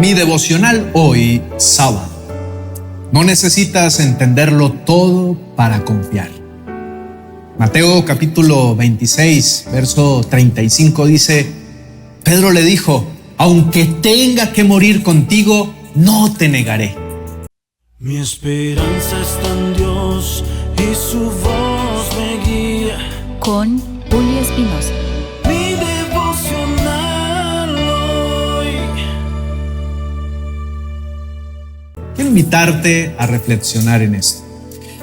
Mi devocional hoy, sábado. No necesitas entenderlo todo para confiar. Mateo capítulo 26, verso 35 dice: Pedro le dijo: aunque tenga que morir contigo, no te negaré. Mi esperanza está en Dios y su voz me guía. Con Julio Espinosa. Mi devocional hoy. Quiero invitarte a reflexionar en esto.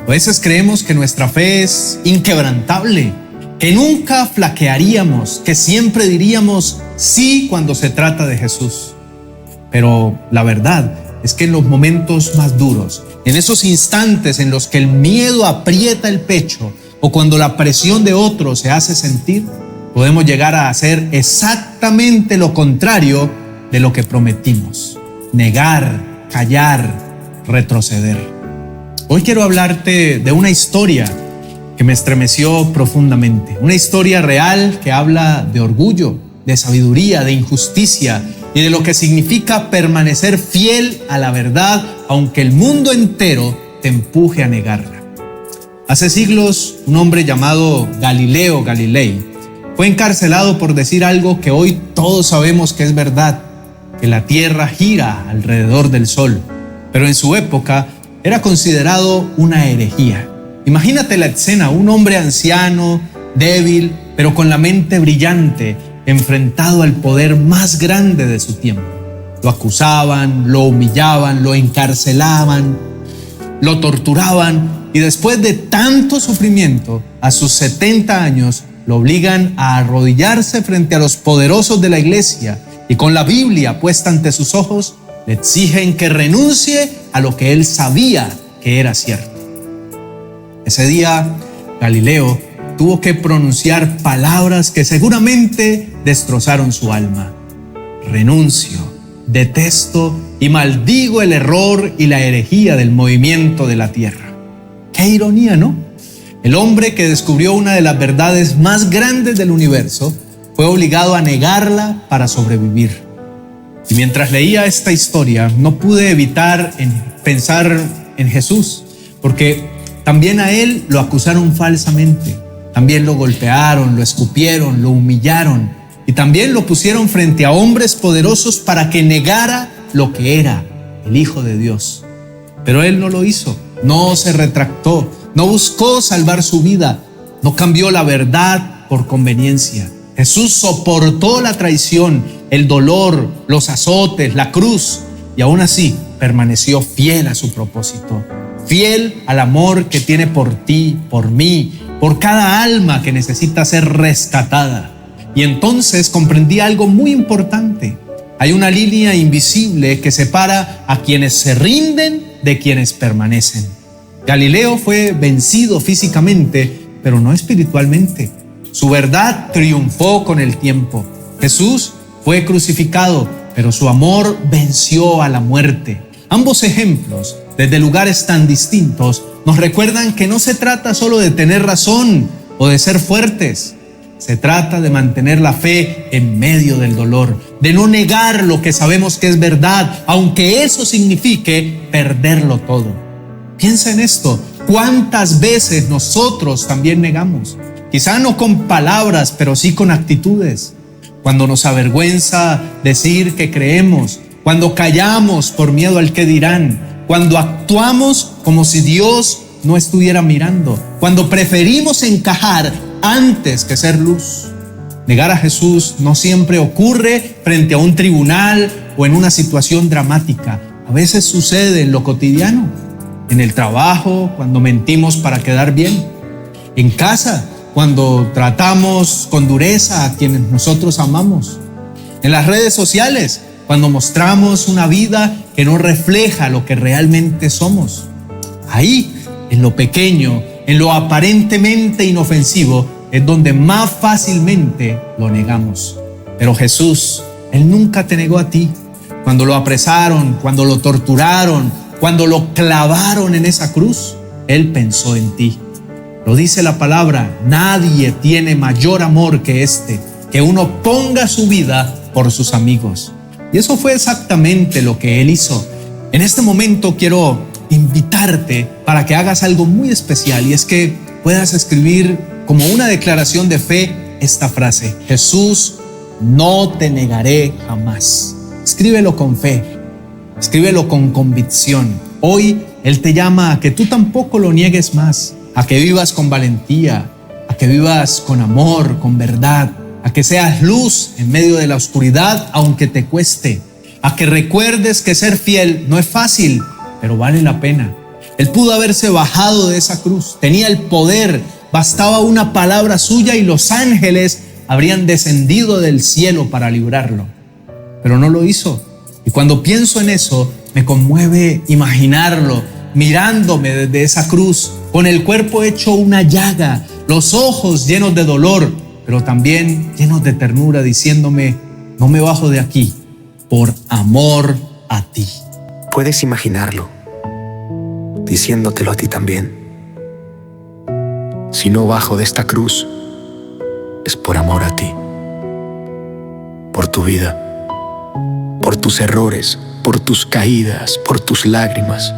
A veces creemos que nuestra fe es inquebrantable, que nunca flaquearíamos, que siempre diríamos sí cuando se trata de Jesús. Pero la verdad es que en los momentos más duros, en esos instantes en los que el miedo aprieta el pecho o cuando la presión de otros se hace sentir, podemos llegar a hacer exactamente lo contrario de lo que prometimos: negar, callar, retroceder. Hoy quiero hablarte de una historia que me estremeció profundamente, una historia real que habla de orgullo, de sabiduría, de injusticia y de lo que significa permanecer fiel a la verdad aunque el mundo entero te empuje a negarla. Hace siglos, un hombre llamado Galileo Galilei fue encarcelado por decir algo que hoy todos sabemos que es verdad, que la tierra gira alrededor del sol, pero en su época era considerado una herejía. Imagínate la escena: un hombre anciano, débil, pero con la mente brillante, enfrentado al poder más grande de su tiempo. Lo acusaban, lo humillaban, lo encarcelaban, lo torturaban y después de tanto sufrimiento, a sus 70 años, lo obligan a arrodillarse frente a los poderosos de la iglesia y con la Biblia puesta ante sus ojos, le exigen que renuncie a lo que él sabía que era cierto. Ese día, Galileo tuvo que pronunciar palabras que seguramente destrozaron su alma. Renuncio, detesto y maldigo el error y la herejía del movimiento de la tierra. Qué ironía, ¿no? El hombre que descubrió una de las verdades más grandes del universo fue obligado a negarla para sobrevivir. Y mientras leía esta historia, no pude evitar pensar en Jesús, porque también a él lo acusaron falsamente. También lo golpearon, lo escupieron, lo humillaron y también lo pusieron frente a hombres poderosos para que negara lo que era, el Hijo de Dios. Pero él no lo hizo, no se retractó, no buscó salvar su vida, no cambió la verdad por conveniencia. Jesús soportó la traición, el dolor, los azotes, la cruz y aún así permaneció fiel a su propósito, fiel al amor que tiene por ti, por mí, por cada alma que necesita ser rescatada. Y entonces comprendí algo muy importante. Hay una línea invisible que separa a quienes se rinden de quienes permanecen. Galileo fue vencido físicamente, pero no espiritualmente. Su verdad triunfó con el tiempo. Jesús fue crucificado, pero su amor venció a la muerte. Ambos ejemplos, desde lugares tan distintos, nos recuerdan que no se trata solo de tener razón o de ser fuertes. Se trata de mantener la fe en medio del dolor, de no negar lo que sabemos que es verdad, aunque eso signifique perderlo todo. Piensa en esto: ¿cuántas veces nosotros también negamos? Quizá no con palabras, pero sí con actitudes. Cuando nos avergüenza decir que creemos, cuando callamos por miedo al qué dirán, cuando actuamos como si Dios no estuviera mirando, cuando preferimos encajar antes que ser luz. Negar a Jesús no siempre ocurre frente a un tribunal o en una situación dramática. A veces sucede en lo cotidiano, en el trabajo, cuando mentimos para quedar bien, en casa, cuando tratamos con dureza a quienes nosotros amamos, en las redes sociales, cuando mostramos una vida que no refleja lo que realmente somos. Ahí, en lo pequeño, en lo aparentemente inofensivo, es donde más fácilmente lo negamos. Pero Jesús, Él nunca te negó a ti. Cuando lo apresaron, cuando lo torturaron, cuando lo clavaron en esa cruz, Él pensó en ti. Lo dice la palabra: nadie tiene mayor amor que este, que uno ponga su vida por sus amigos. Y eso fue exactamente lo que Él hizo. En este momento quiero invitarte para que hagas algo muy especial, y es que puedas escribir como una declaración de fe esta frase: Jesús, no te negaré jamás. Escríbelo con fe, escríbelo con convicción. Hoy Él te llama a que tú tampoco lo niegues más, a que vivas con valentía, a que vivas con amor, con verdad, a que seas luz en medio de la oscuridad aunque te cueste, a que recuerdes que ser fiel no es fácil, pero vale la pena. Él pudo haberse bajado de esa cruz, tenía el poder, bastaba una palabra suya y los ángeles habrían descendido del cielo para librarlo, pero no lo hizo. Y cuando pienso en eso, me conmueve imaginarlo mirándome desde esa cruz, con el cuerpo hecho una llaga, los ojos llenos de dolor, pero también llenos de ternura, diciéndome: no me bajo de aquí por amor a ti. Puedes imaginarlo, diciéndotelo a ti también. Si no bajo de esta cruz, es por amor a ti, por tu vida, por tus errores, por tus caídas, por tus lágrimas,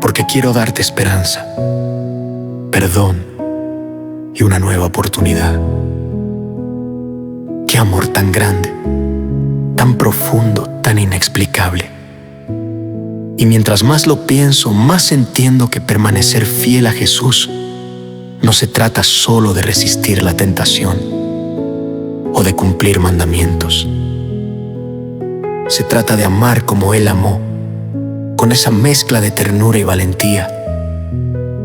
porque quiero darte esperanza, perdón y una nueva oportunidad. Qué amor tan grande, tan profundo, tan inexplicable. Y mientras más lo pienso, más entiendo que permanecer fiel a Jesús no se trata solo de resistir la tentación o de cumplir mandamientos. Se trata de amar como Él amó, con esa mezcla de ternura y valentía,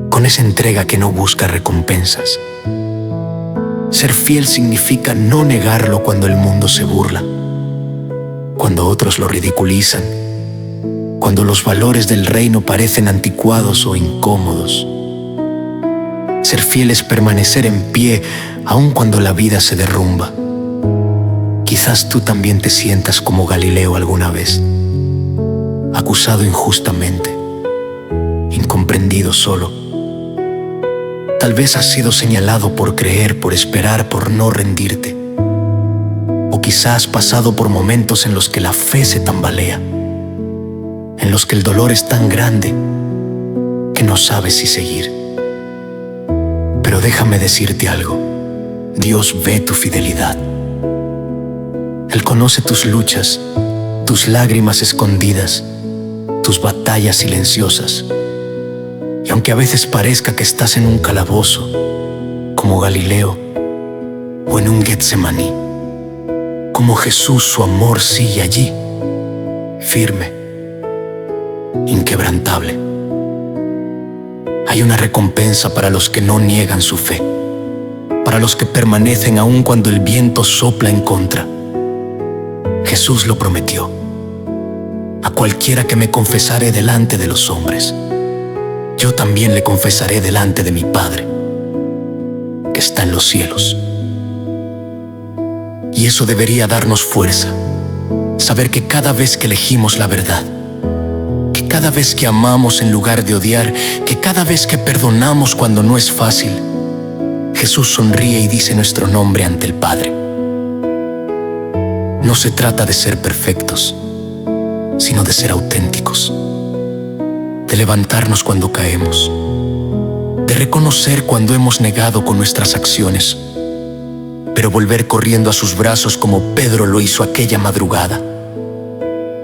con esa entrega que no busca recompensas. Ser fiel significa no negarlo cuando el mundo se burla, cuando otros lo ridiculizan, cuando los valores del reino parecen anticuados o incómodos. Ser fiel es permanecer en pie aun cuando la vida se derrumba. Quizás tú también te sientas como Galileo alguna vez, acusado injustamente, incomprendido solo. Tal vez has sido señalado por creer, por esperar, por no rendirte. O quizás has pasado por momentos en los que la fe se tambalea, en los que el dolor es tan grande que no sabes si seguir. Pero déjame decirte algo: Dios ve tu fidelidad. Él conoce tus luchas, tus lágrimas escondidas, tus batallas silenciosas. Y aunque a veces parezca que estás en un calabozo, como Galileo, o en un Getsemaní, como Jesús, su amor sigue allí, firme, inquebrantable. Hay una recompensa para los que no niegan su fe, para los que permanecen aun cuando el viento sopla en contra. Jesús lo prometió: a cualquiera que me confesare delante de los hombres, yo también le confesaré delante de mi Padre, que está en los cielos. Y eso debería darnos fuerza, saber que cada vez que elegimos la verdad, que cada vez que amamos en lugar de odiar, que cada vez que perdonamos cuando no es fácil, Jesús sonríe y dice nuestro nombre ante el Padre. No se trata de ser perfectos, sino de ser auténticos, de levantarnos cuando caemos, de reconocer cuando hemos negado con nuestras acciones, pero volver corriendo a sus brazos como Pedro lo hizo aquella madrugada,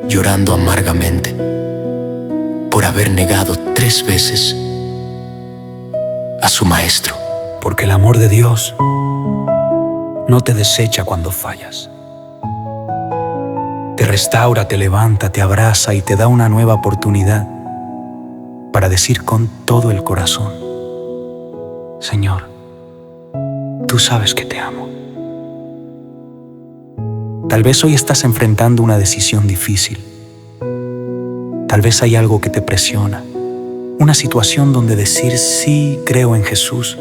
llorando amargamente por haber negado 3 veces a su maestro. Porque el amor de Dios no te desecha cuando fallas. Te restaura, te levanta, te abraza y te da una nueva oportunidad para decir con todo el corazón: Señor, tú sabes que te amo. Tal vez hoy estás enfrentando una decisión difícil. Tal vez hay algo que te presiona, una situación donde decir sí creo en Jesús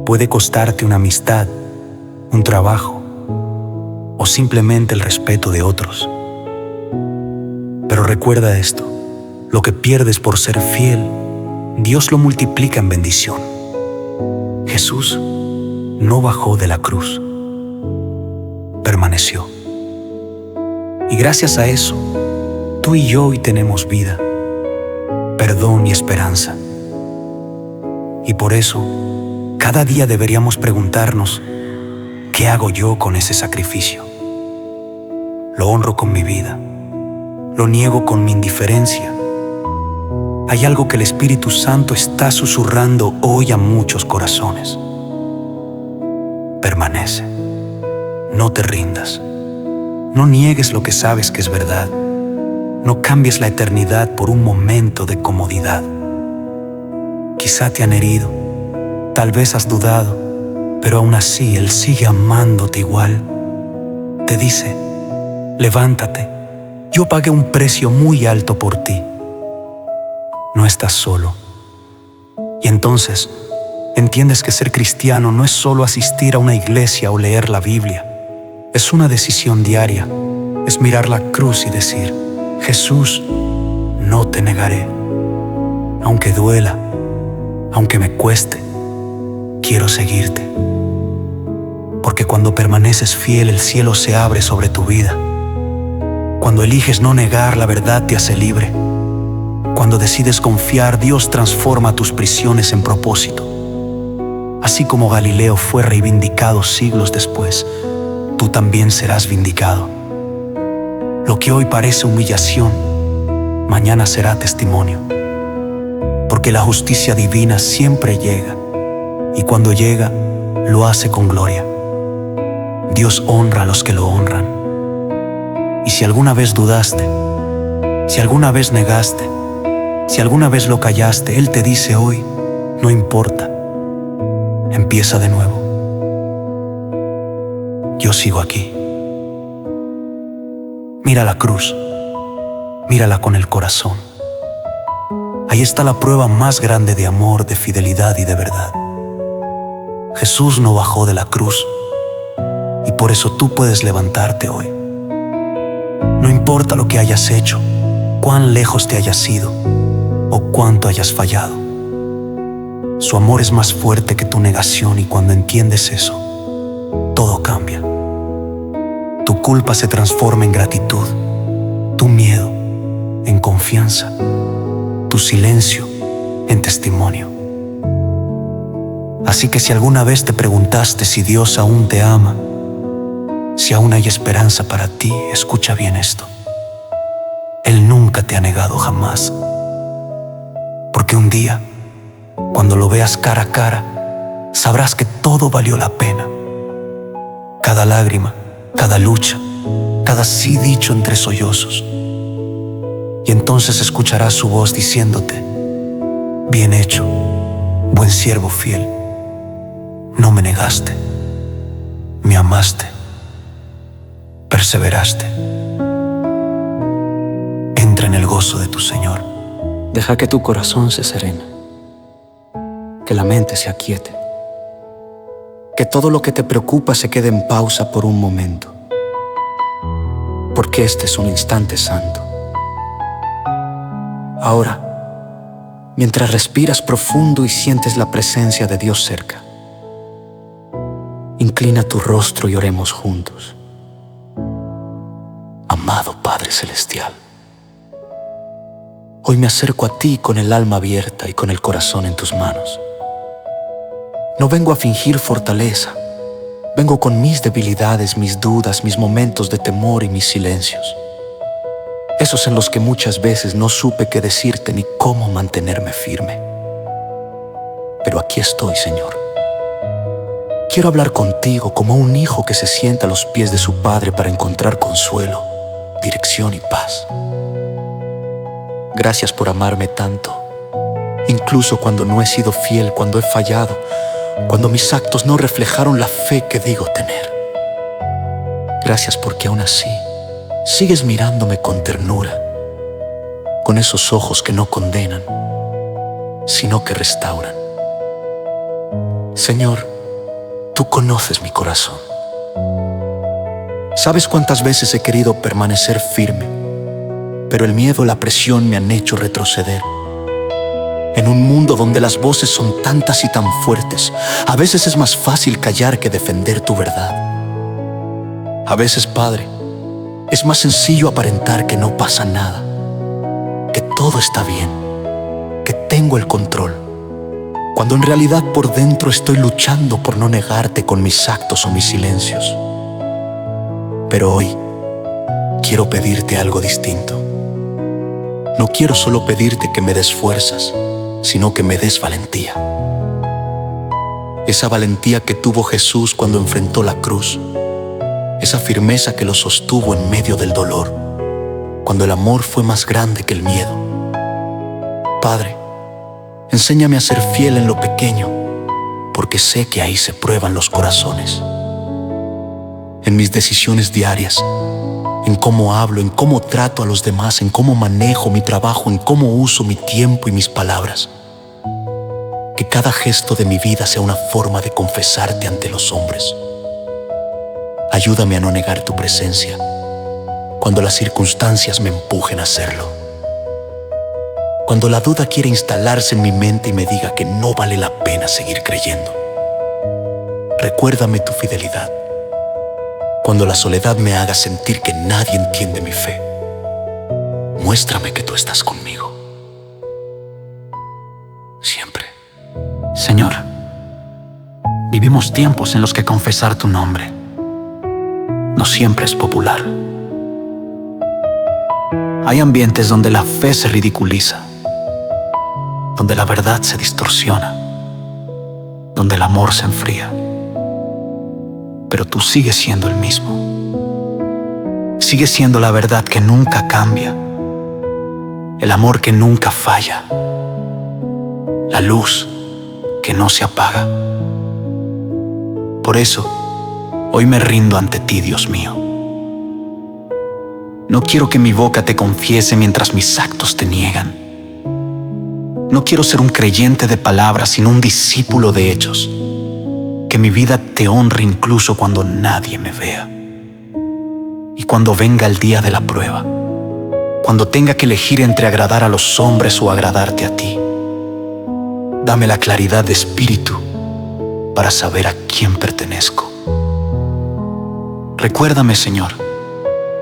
puede costarte una amistad, un trabajo o simplemente el respeto de otros. Pero recuerda esto: lo que pierdes por ser fiel, Dios lo multiplica en bendición. Jesús no bajó de la cruz, permaneció. Y gracias a eso, tú y yo hoy tenemos vida, perdón y esperanza. Y por eso, cada día deberíamos preguntarnos, ¿qué hago yo con ese sacrificio? ¿Lo honro con mi vida? ¿Lo niego con mi indiferencia? Hay algo que el Espíritu Santo está susurrando hoy a muchos corazones. Permanece. No te rindas. No niegues lo que sabes que es verdad. No cambies la eternidad por un momento de comodidad. Quizá te han herido, tal vez has dudado, pero aún así Él sigue amándote igual. Te dice, levántate, yo pagué un precio muy alto por ti. No estás solo. Y entonces entiendes que ser cristiano no es solo asistir a una iglesia o leer la Biblia. Es una decisión diaria. Es mirar la cruz y decir, Jesús, no te negaré. Aunque duela, aunque me cueste, quiero seguirte. Porque cuando permaneces fiel, el cielo se abre sobre tu vida. Cuando eliges no negar, la verdad te hace libre. Cuando decides confiar, Dios transforma tus prisiones en propósito. Así como Galileo fue reivindicado siglos después, tú también serás vindicado. Lo que hoy parece humillación, mañana será testimonio. Porque la justicia divina siempre llega, y cuando llega, lo hace con gloria. Dios honra a los que lo honran. Y si alguna vez dudaste, si alguna vez negaste, si alguna vez lo callaste, Él te dice hoy, no importa, empieza de nuevo. Yo sigo aquí. Mira la cruz, mírala con el corazón. Ahí está la prueba más grande de amor, de fidelidad y de verdad. Jesús no bajó de la cruz y por eso tú puedes levantarte hoy. No importa lo que hayas hecho, cuán lejos te hayas ido o cuánto hayas fallado. Su amor es más fuerte que tu negación y cuando entiendes eso, todo cambia. Tu culpa se transforma en gratitud, tu miedo en confianza, tu silencio en testimonio. Así que si alguna vez te preguntaste si Dios aún te ama, si aún hay esperanza para ti, escucha bien esto. Él nunca te ha negado jamás. Porque un día, cuando lo veas cara a cara, sabrás que todo valió la pena. Cada lágrima, cada lucha, cada sí dicho entre sollozos. Y entonces escucharás su voz diciéndote, bien hecho, buen siervo fiel. No me negaste, me amaste, perseveraste. Entra en el gozo de tu Señor. Deja que tu corazón se serene, que la mente se aquiete, que todo lo que te preocupa se quede en pausa por un momento, porque este es un instante santo. Ahora, mientras respiras profundo y sientes la presencia de Dios cerca, inclina tu rostro y oremos juntos. Amado Padre Celestial, hoy me acerco a ti con el alma abierta y con el corazón en tus manos. No vengo a fingir fortaleza, vengo con mis debilidades, mis dudas, mis momentos de temor y mis silencios. Esos en los que muchas veces no supe qué decirte ni cómo mantenerme firme. Pero aquí estoy, Señor. Quiero hablar contigo como un hijo que se sienta a los pies de su padre para encontrar consuelo, dirección y paz. Gracias por amarme tanto, incluso cuando no he sido fiel, cuando he fallado, cuando mis actos no reflejaron la fe que digo tener. Gracias porque aún así sigues mirándome con ternura, con esos ojos que no condenan, sino que restauran. Señor, tú conoces mi corazón. Sabes cuántas veces he querido permanecer firme, pero el miedo y la presión me han hecho retroceder. En un mundo donde las voces son tantas y tan fuertes, a veces es más fácil callar que defender tu verdad. A veces, Padre, Es más sencillo aparentar que no pasa nada, que todo está bien, que tengo el control, cuando en realidad por dentro estoy luchando por no negarte con mis actos o mis silencios. Pero hoy quiero pedirte algo distinto. No quiero solo pedirte que me des fuerzas, sino que me des valentía. Esa valentía que tuvo Jesús cuando enfrentó la cruz. Esa firmeza que lo sostuvo en medio del dolor, cuando el amor fue más grande que el miedo. Padre, enséñame a ser fiel en lo pequeño, porque sé que ahí se prueban los corazones. En mis decisiones diarias, en cómo hablo, en cómo trato a los demás, en cómo manejo mi trabajo, en cómo uso mi tiempo y mis palabras. Que cada gesto de mi vida sea una forma de confesarte ante los hombres. Ayúdame a no negar tu presencia cuando las circunstancias me empujen a hacerlo. Cuando la duda quiere instalarse en mi mente y me diga que no vale la pena seguir creyendo. Recuérdame tu fidelidad. Cuando la soledad me haga sentir que nadie entiende mi fe, muéstrame que tú estás conmigo. Siempre. Señor, vivimos tiempos en los que confesar tu nombre no siempre es popular. Hay ambientes donde la fe se ridiculiza, donde la verdad se distorsiona, donde el amor se enfría. Pero tú sigues siendo el mismo. Sigues siendo la verdad que nunca cambia, el amor que nunca falla, la luz que no se apaga. Por eso, hoy me rindo ante ti, Dios mío. No quiero que mi boca te confiese mientras mis actos te niegan. No quiero ser un creyente de palabras, sino un discípulo de hechos. Que mi vida te honre incluso cuando nadie me vea. Y cuando venga el día de la prueba, cuando tenga que elegir entre agradar a los hombres o agradarte a ti, dame la claridad de espíritu para saber a quién pertenezco. Recuérdame, Señor,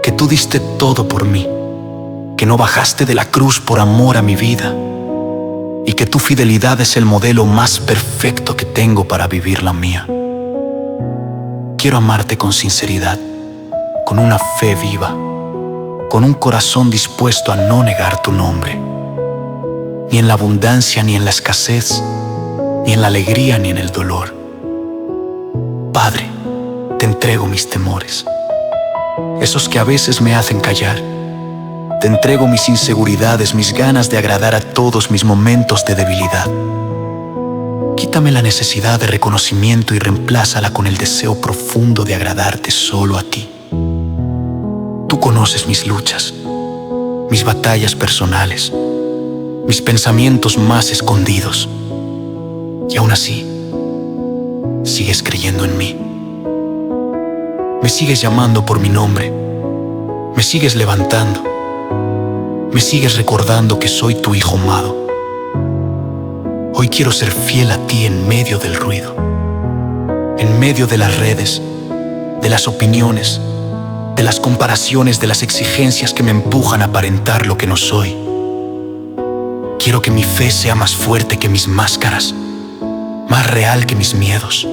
que tú diste todo por mí, que no bajaste de la cruz por amor a mi vida y que tu fidelidad es el modelo más perfecto que tengo para vivir la mía. Quiero amarte con sinceridad, con una fe viva, con un corazón dispuesto a no negar tu nombre, ni en la abundancia, ni en la escasez, ni en la alegría, ni en el dolor. Padre, te entrego mis temores, esos que a veces me hacen callar. Te entrego mis inseguridades, mis ganas de agradar a todos, mis momentos de debilidad. Quítame la necesidad de reconocimiento y reemplázala con el deseo profundo de agradarte solo a ti. Tú conoces mis luchas, mis batallas personales, mis pensamientos más escondidos. Y aún así, sigues creyendo en mí. Me sigues llamando por mi nombre. Me sigues levantando. Me sigues recordando que soy tu hijo amado. Hoy quiero ser fiel a ti en medio del ruido, en medio de las redes, de las opiniones, de las comparaciones, de las exigencias que me empujan a aparentar lo que no soy. Quiero que mi fe sea más fuerte que mis máscaras, más real que mis miedos,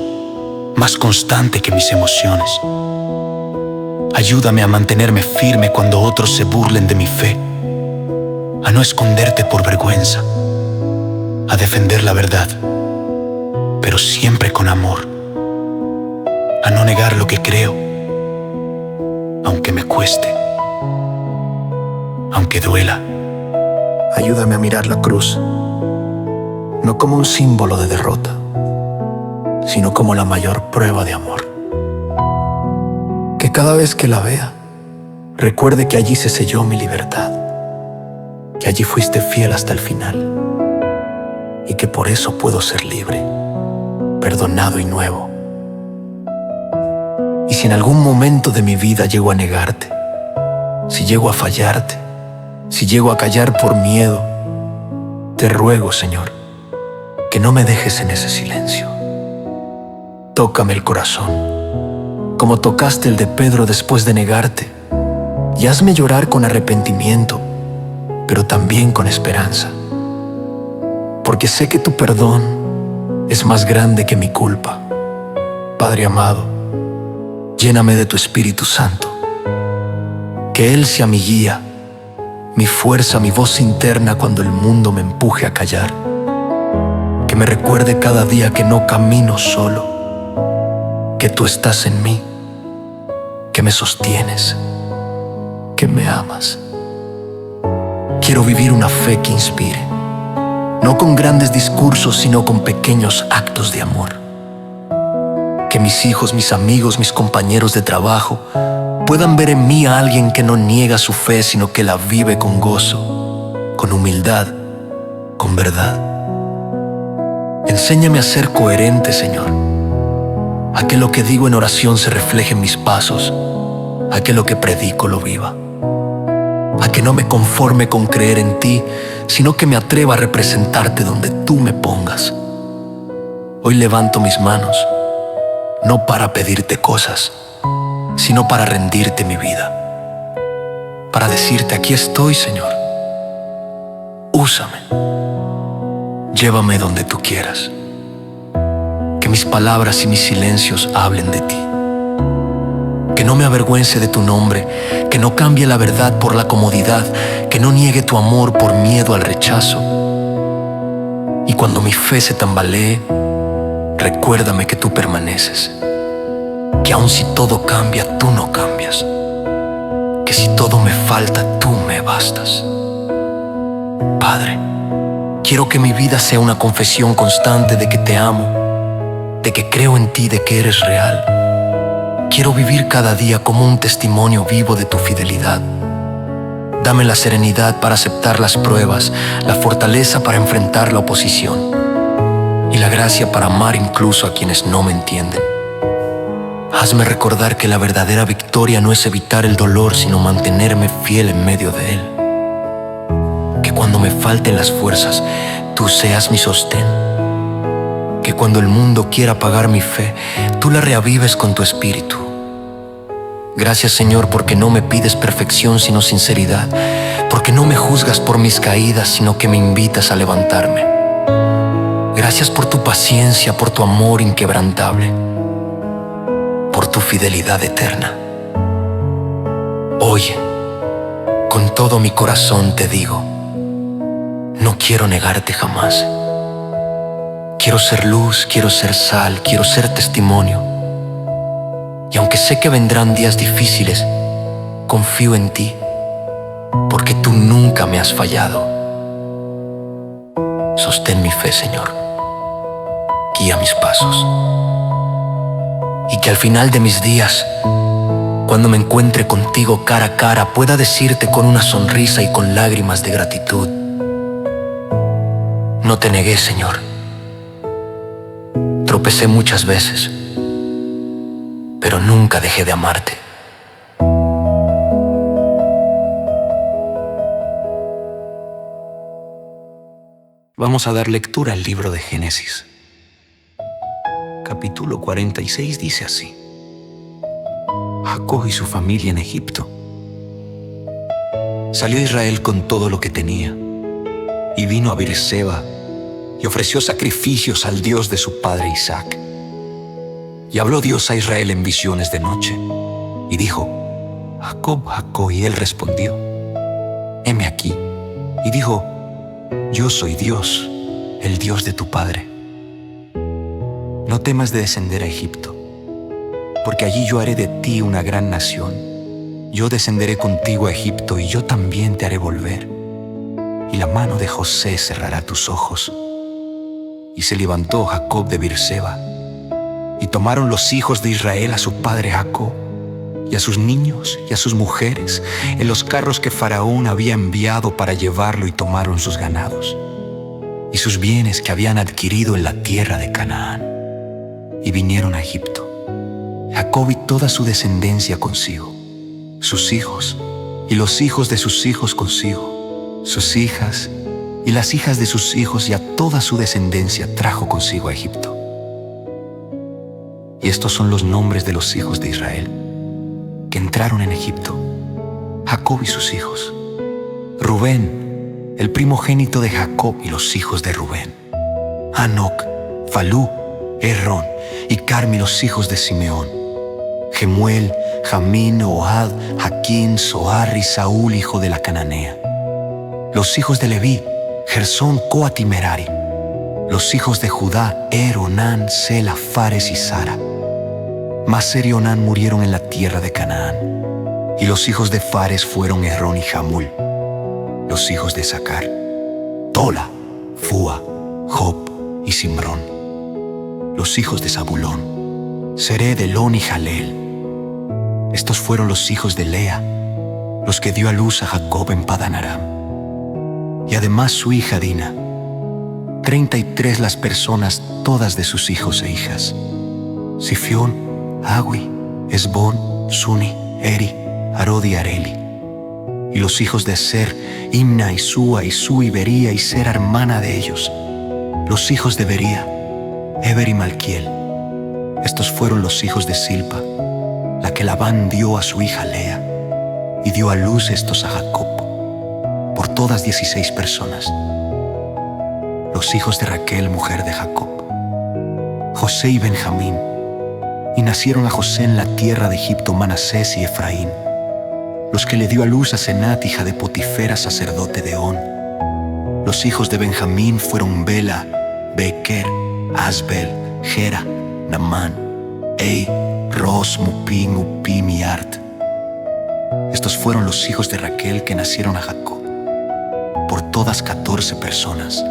más constante que mis emociones. Ayúdame a mantenerme firme cuando otros se burlen de mi fe, a no esconderte por vergüenza, a defender la verdad, pero siempre con amor, a no negar lo que creo, aunque me cueste, aunque duela. Ayúdame a mirar la cruz, no como un símbolo de derrota, sino como la mayor prueba de amor. Que cada vez que la vea, recuerde que allí se selló mi libertad, que allí fuiste fiel hasta el final y que por eso puedo ser libre, perdonado y nuevo. Y si en algún momento de mi vida llego a negarte, si llego a fallarte, si llego a callar por miedo, te ruego, Señor, que no me dejes en ese silencio. Tócame el corazón, como tocaste el de Pedro después de negarte, y hazme llorar con arrepentimiento, pero también con esperanza. Porque sé que tu perdón es más grande que mi culpa. Padre amado, lléname de tu Espíritu Santo. Que Él sea mi guía, mi fuerza, mi voz interna cuando el mundo me empuje a callar. Que me recuerde cada día que no camino solo, que tú estás en mí, que me sostienes, que me amas. Quiero vivir una fe que inspire, no con grandes discursos, sino con pequeños actos de amor. Que mis hijos, mis amigos, mis compañeros de trabajo puedan ver en mí a alguien que no niega su fe, sino que la vive con gozo, con humildad, con verdad. Enséñame a ser coherente, Señor, a que lo que digo en oración se refleje en mis pasos, a que lo que predico lo viva, a que no me conforme con creer en ti, sino que me atreva a representarte donde tú me pongas. Hoy levanto mis manos, no para pedirte cosas, sino para rendirte mi vida, para decirte: aquí estoy, Señor, úsame, llévame donde tú quieras. Que mis palabras y mis silencios hablen de ti. Que no me avergüence de tu nombre, que no cambie la verdad por la comodidad, que no niegue tu amor por miedo al rechazo. Y cuando mi fe se tambalee, recuérdame que tú permaneces, que aun si todo cambia, tú no cambias, que si todo me falta, tú me bastas. Padre, quiero que mi vida sea una confesión constante de que te amo, de que creo en ti, de que eres real. Quiero vivir cada día como un testimonio vivo de tu fidelidad. Dame la serenidad para aceptar las pruebas, la fortaleza para enfrentar la oposición y la gracia para amar incluso a quienes no me entienden. Hazme recordar que la verdadera victoria no es evitar el dolor, sino mantenerme fiel en medio de él. Que cuando me falten las fuerzas, tú seas mi sostén. Que cuando el mundo quiera apagar mi fe, tú la reavives con tu espíritu. Gracias, Señor, porque no me pides perfección sino sinceridad, porque no me juzgas por mis caídas, sino que me invitas a levantarme. Gracias por tu paciencia, por tu amor inquebrantable, por tu fidelidad eterna. Oye, con todo mi corazón te digo, no quiero negarte jamás. Quiero ser luz, quiero ser sal, quiero ser testimonio. Y aunque sé que vendrán días difíciles, confío en ti, porque tú nunca me has fallado. Sostén mi fe, Señor. Guía mis pasos. Y que al final de mis días, cuando me encuentre contigo cara a cara, pueda decirte con una sonrisa y con lágrimas de gratitud: no te negué, Señor. Tropecé muchas veces, pero nunca dejé de amarte. Vamos a dar lectura al libro de Génesis. Capítulo 46 dice así: Jacob y su familia en Egipto. Salió Israel con todo lo que tenía y vino a Beerseba y ofreció sacrificios al Dios de su padre Isaac. Y habló Dios a Israel en visiones de noche y dijo: Jacob, Jacob. Y él respondió: heme aquí. Y dijo: yo soy Dios, el Dios de tu padre. No temas de descender a Egipto, porque allí yo haré de ti una gran nación. Yo descenderé contigo a Egipto y yo también te haré volver. Y la mano de José cerrará tus ojos. Y se levantó Jacob de Beerseba, y tomaron los hijos de Israel a su padre Jacob, y a sus niños y a sus mujeres, en los carros que Faraón había enviado para llevarlo, y tomaron sus ganados y sus bienes que habían adquirido en la tierra de Canaán, y vinieron a Egipto, Jacob y toda su descendencia consigo, sus hijos y los hijos de sus hijos consigo, sus hijas y las hijas de sus hijos, y a toda su descendencia trajo consigo a Egipto. Y estos son los nombres de los hijos de Israel que entraron en Egipto, Jacob y sus hijos. Rubén, el primogénito de Jacob y los hijos de Rubén. Hanoc, Falú, Herrón y Carmi, los hijos de Simeón. Gemuel, Jamín, Ohad, Jaquín, Zoar y Saúl, hijo de la cananea. Los hijos de Leví, Gersón, Coat y Merari. Los hijos de Judá, Er, Onán, Sela, Fares y Sara. Maser y Onán murieron en la tierra de Canaán. Y los hijos de Fares fueron Herrón y Jamul. Los hijos de Sacar, Tola, Fúa, Job y Simrón. Los hijos de Zabulón, Sered, Elón y Jaleel. Estos fueron los hijos de Lea, los que dio a luz a Jacob en Padan Aram. Y además su hija Dina. 33 las personas, todas de sus hijos e hijas. Sifión, Agui, Esbón, Suni, Eri, Arod y Areli. Y los hijos de Ser, Imna y Sua y Su y Bería y Sera, hermana de ellos. Los hijos de Bería, Eber y Malquiel. Estos fueron los hijos de Silpa, la que Labán dio a su hija Lea, y dio a luz estos a Jacob, por todas 16 personas. Los hijos de Raquel, mujer de Jacob, José y Benjamín. Y nacieron a José en la tierra de Egipto Manasés y Efraín, los que le dio a luz a Senat, hija de Potifera, sacerdote de On. Los hijos de Benjamín fueron Bela, Beker, Asbel, Gera, Namán, Ei, Ros, Mupim, Upim y Art. Estos fueron los hijos de Raquel que nacieron a Jacob, por todas 14 personas.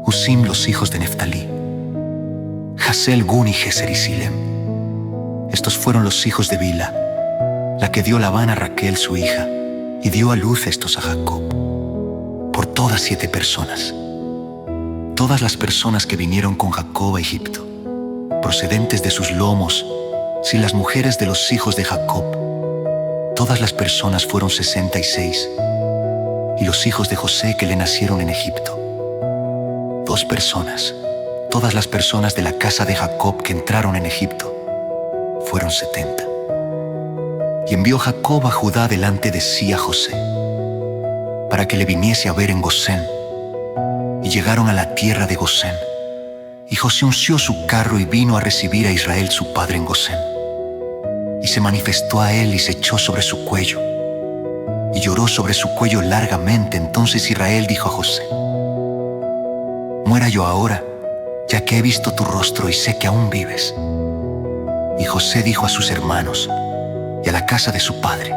Husim, los hijos de Neftalí, Hasel, Gun y Geser y Silem. Estos fueron los hijos de Bila, la que dio Labán a Raquel su hija, y dio a luz estos a Jacob, por todas 7 personas. Todas las personas que vinieron con Jacob a Egipto, procedentes de sus lomos, sin las mujeres de los hijos de Jacob, todas las personas fueron 66, y los hijos de José que le nacieron en Egipto, 2 personas. Todas las personas de la casa de Jacob que entraron en Egipto fueron 70. Y envió Jacob a Judá delante de sí a José, para que le viniese a ver en Gosén. Y llegaron a la tierra de Gosén. Y José unció su carro y vino a recibir a Israel su padre en Gosén. Y se manifestó a él y se echó sobre su cuello. Y lloró sobre su cuello largamente. Entonces Israel dijo a José: muera yo ahora, ya que he visto tu rostro y sé que aún vives. Y José dijo a sus hermanos y a la casa de su padre: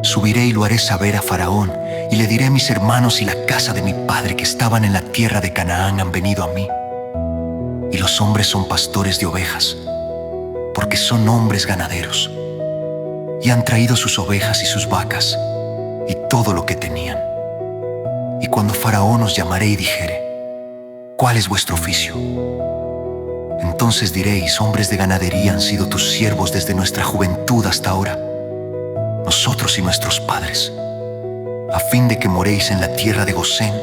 subiré y lo haré saber a Faraón, y le diré a mis hermanos y la casa de mi padre que estaban en la tierra de Canaán han venido a mí. Y los hombres son pastores de ovejas, porque son hombres ganaderos, y han traído sus ovejas y sus vacas, y todo lo que tenían. Y cuando Faraón os llamaré y dijere: ¿cuál es vuestro oficio? Entonces diréis: hombres de ganadería han sido tus siervos desde nuestra juventud hasta ahora, nosotros y nuestros padres, a fin de que moréis en la tierra de Gosén,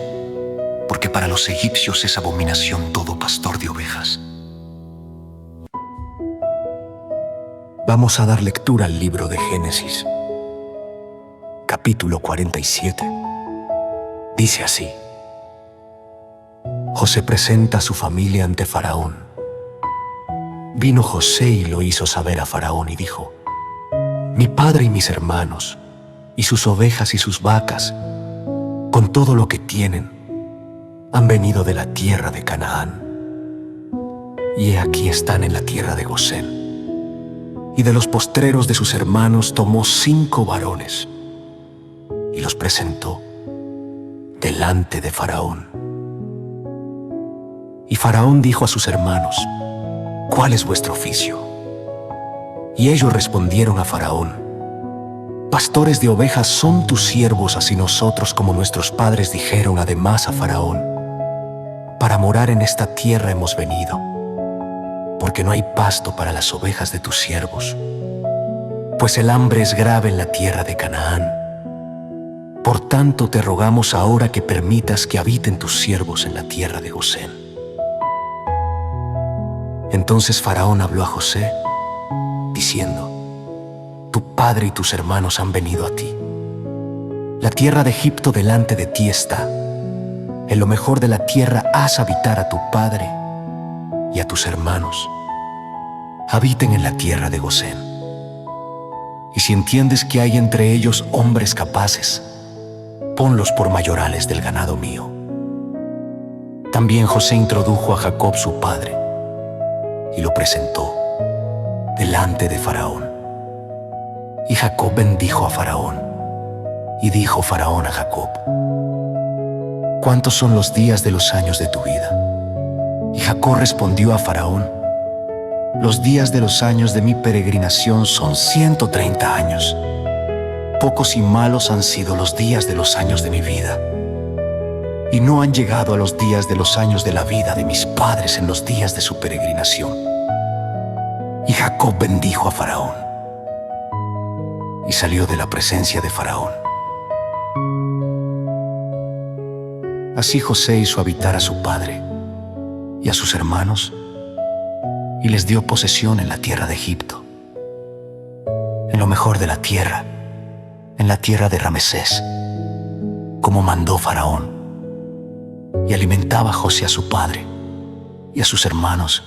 porque para los egipcios es abominación todo pastor de ovejas. Vamos a dar lectura al libro de Génesis, capítulo 47. Dice así: José presenta a su familia ante Faraón. Vino José y lo hizo saber a Faraón y dijo: mi padre y mis hermanos, y sus ovejas y sus vacas, con todo lo que tienen, han venido de la tierra de Canaán. Y aquí están en la tierra de Gosén. Y de los postreros de sus hermanos tomó 5 varones y los presentó delante de Faraón. Y Faraón dijo a sus hermanos: ¿cuál es vuestro oficio? Y ellos respondieron a Faraón: pastores de ovejas son tus siervos, así nosotros como nuestros padres dijeron además a Faraón: para morar en esta tierra hemos venido, porque no hay pasto para las ovejas de tus siervos, pues el hambre es grave en la tierra de Canaán. Por tanto te rogamos ahora que permitas que habiten tus siervos en la tierra de Gosén. Entonces Faraón habló a José, diciendo: tu padre y tus hermanos han venido a ti. La tierra de Egipto delante de ti está. En lo mejor de la tierra haz habitar a tu padre y a tus hermanos. Habiten en la tierra de Gosén. Y si entiendes que hay entre ellos hombres capaces, ponlos por mayorales del ganado mío. También José introdujo a Jacob su padre y lo presentó delante de Faraón. Y Jacob bendijo a Faraón. Y dijo Faraón a Jacob: ¿cuántos son los días de los años de tu vida? Y Jacob respondió a Faraón: los días de los años de mi peregrinación son 130 años. Pocos y malos han sido los días de los años de mi vida, y no han llegado a los días de los años de la vida de mis padres en los días de su peregrinación. Y Jacob bendijo a Faraón, y salió de la presencia de Faraón. Así José hizo habitar a su padre y a sus hermanos, y les dio posesión en la tierra de Egipto, en lo mejor de la tierra, en la tierra de Ramesés, como mandó Faraón, y alimentaba a José a su padre y a sus hermanos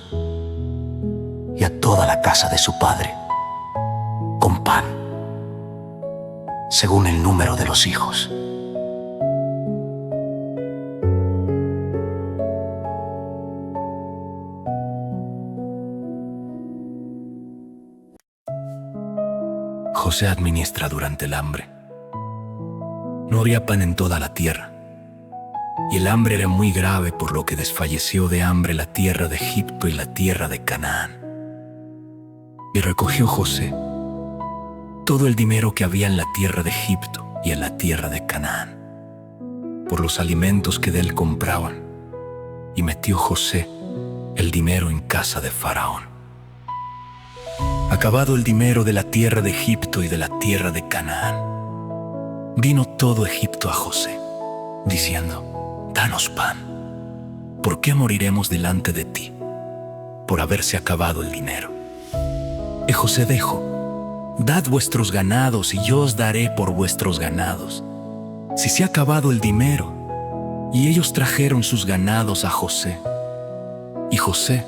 y a toda la casa de su padre con pan, según el número de los hijos. José administra durante el hambre. No había pan en toda la tierra, y el hambre era muy grave, por lo que desfalleció de hambre la tierra de Egipto y la tierra de Canaán. Y recogió José todo el dinero que había en la tierra de Egipto y en la tierra de Canaán, por los alimentos que de él compraban, y metió José el dinero en casa de Faraón. Acabado el dinero de la tierra de Egipto y de la tierra de Canaán, vino todo Egipto a José, diciendo: danos pan. ¿Por qué moriremos delante de ti? Por haberse acabado el dinero. Y José dijo: dad vuestros ganados y yo os daré por vuestros ganados, si se ha acabado el dinero. Y ellos trajeron sus ganados a José. Y José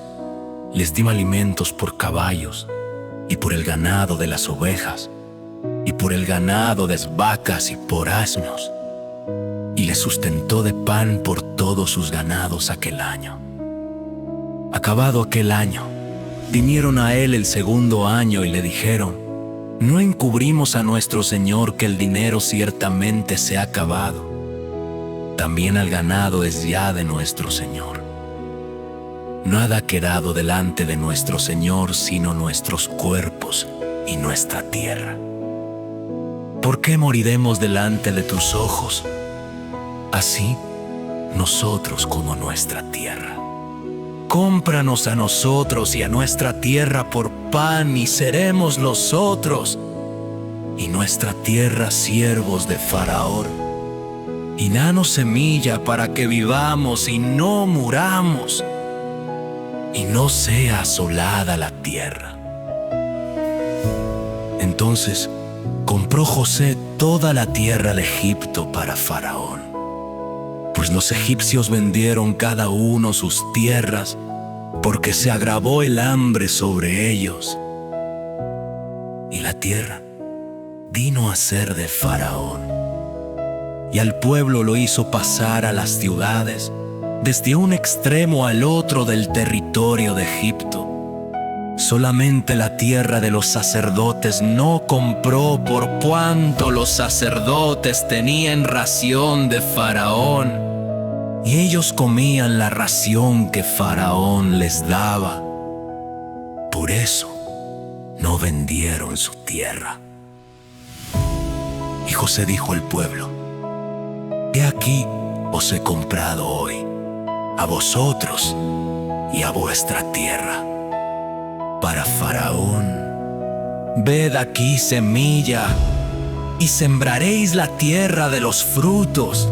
les dio alimentos por caballos, y por el ganado de las ovejas, y por el ganado de las vacas y por asnos, y les sustentó de pan por todos sus ganados aquel año. Acabado aquel año, vinieron a él el segundo año y le dijeron: no encubrimos a nuestro señor que el dinero ciertamente se ha acabado. También el ganado es ya de nuestro señor. Nada ha quedado delante de nuestro señor sino nuestros cuerpos y nuestra tierra. ¿Por qué moriremos delante de tus ojos? Así nosotros como nuestra tierra. Cómpranos a nosotros y a nuestra tierra por pan, y seremos nosotros y nuestra tierra siervos de Faraón. Y danos semilla para que vivamos y no muramos, y no sea asolada la tierra. Entonces compró José toda la tierra de Egipto para Faraón, pues los egipcios vendieron cada uno sus tierras, porque se agravó el hambre sobre ellos. Y la tierra vino a ser de Faraón, y al pueblo lo hizo pasar a las ciudades, desde un extremo al otro del territorio de Egipto. Solamente la tierra de los sacerdotes no compró, por cuanto los sacerdotes tenían ración de Faraón, y ellos comían la ración que Faraón les daba. Por eso no vendieron su tierra. Y José dijo al pueblo: he aquí os he comprado hoy a vosotros y a vuestra tierra. Para Faraón, ved aquí semilla, y sembraréis la tierra de los frutos.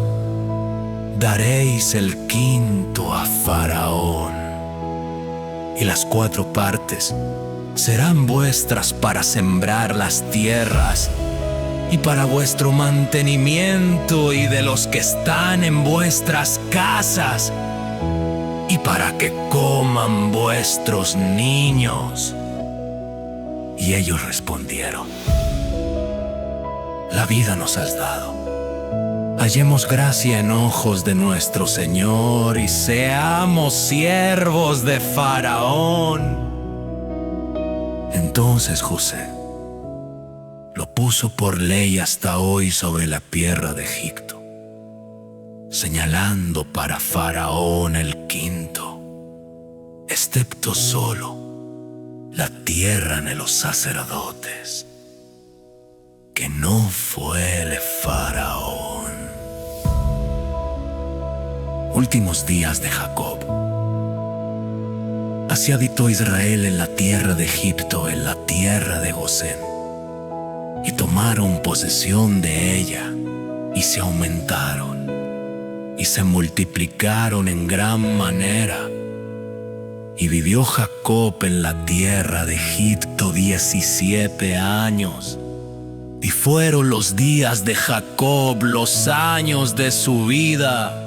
Daréis el quinto a Faraón, y las 4 partes serán vuestras para sembrar las tierras y para vuestro mantenimiento y de los que están en vuestras casas y para que coman vuestros niños. Y ellos respondieron: la vida nos has dado. Hallemos gracia en ojos de nuestro Señor y seamos siervos de Faraón. Entonces José lo puso por ley hasta hoy sobre la tierra de Egipto, señalando para Faraón el quinto, excepto solo la tierra de los sacerdotes, que no fue el Faraón. Últimos días de Jacob. Así habitó Israel en la tierra de Egipto, en la tierra de Gosén, y tomaron posesión de ella, y se aumentaron, y se multiplicaron en gran manera. Y vivió Jacob en la tierra de Egipto 17 años. Y fueron los días de Jacob, los años de su vida,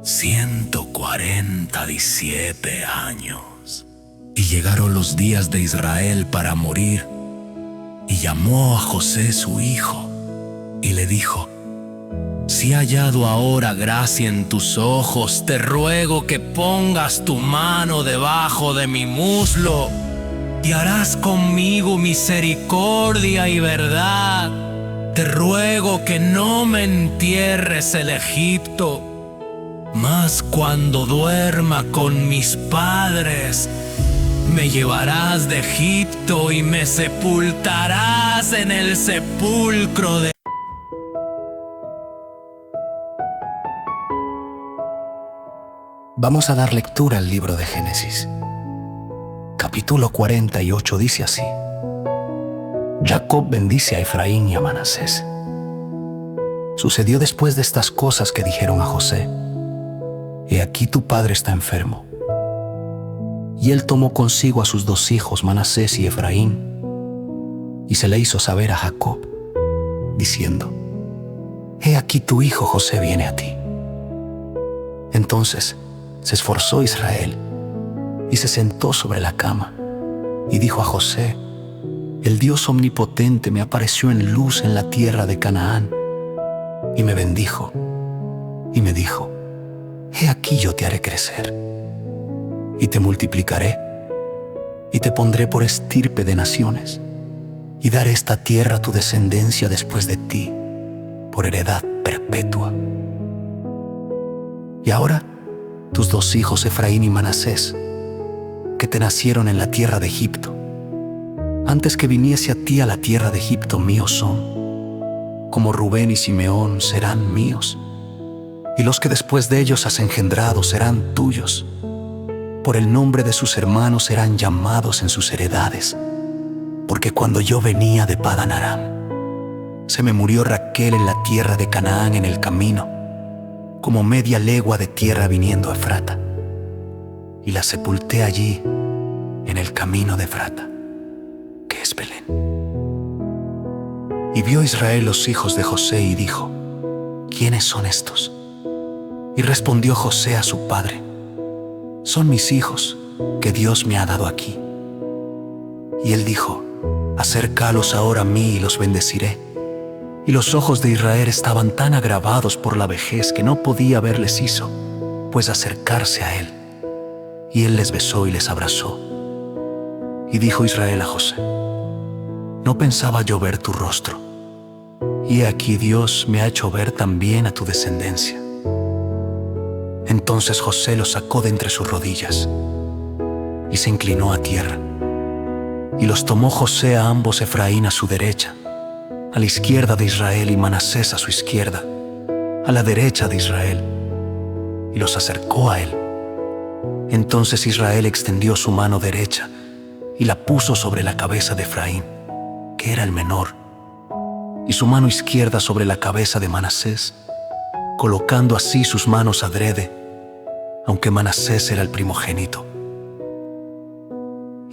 147 años. Y llegaron los días de Israel para morir, y llamó a José su hijo, y le dijo: si he hallado ahora gracia en tus ojos, te ruego que pongas tu mano debajo de mi muslo, y harás conmigo misericordia y verdad. Te ruego que no me entierres en Egipto, mas cuando duerma con mis padres, me llevarás de Egipto y me sepultarás en el sepulcro de... Vamos a dar lectura al libro de Génesis. Capítulo 48 dice así: Jacob bendice a Efraín y a Manasés. Sucedió después de estas cosas que dijeron a José: he aquí tu padre está enfermo. Y él tomó consigo a sus 2 hijos, Manasés y Efraín, y se le hizo saber a Jacob, diciendo: he aquí tu hijo José viene a ti. Entonces se esforzó Israel y se sentó sobre la cama y dijo a José: el Dios omnipotente me apareció en luz en la tierra de Canaán y me bendijo y me dijo: he aquí yo te haré crecer y te multiplicaré y te pondré por estirpe de naciones y daré esta tierra a tu descendencia después de ti por heredad perpetua. Y ahora tus 2 hijos Efraín y Manasés, que te nacieron en la tierra de Egipto, antes que viniese a ti a la tierra de Egipto, míos son, como Rubén y Simeón serán míos, y los que después de ellos has engendrado serán tuyos. Por el nombre de sus hermanos serán llamados en sus heredades, porque cuando yo venía de Padan Aram, se me murió Raquel en la tierra de Canaán en el camino, como media legua de tierra viniendo a Efrata, y la sepulté allí en el camino de Efrata, que es Belén. Y vio Israel los hijos de José y dijo: ¿quiénes son estos? Y respondió José a su padre: son mis hijos que Dios me ha dado aquí. Y él dijo: acércalos ahora a mí y los bendeciré. Y los ojos de Israel estaban tan agravados por la vejez que no podía verles hizo, pues acercarse a él. Y él les besó y les abrazó. Y dijo Israel a José: no pensaba yo ver tu rostro, y he aquí Dios me ha hecho ver también a tu descendencia. Entonces José los sacó de entre sus rodillas y se inclinó a tierra. Y los tomó José a ambos, Efraín a su derecha, a la izquierda de Israel, y Manasés a su izquierda, a la derecha de Israel, y los acercó a él. Entonces Israel extendió su mano derecha y la puso sobre la cabeza de Efraín, que era el menor, y su mano izquierda sobre la cabeza de Manasés, colocando así sus manos adrede, aunque Manasés era el primogénito.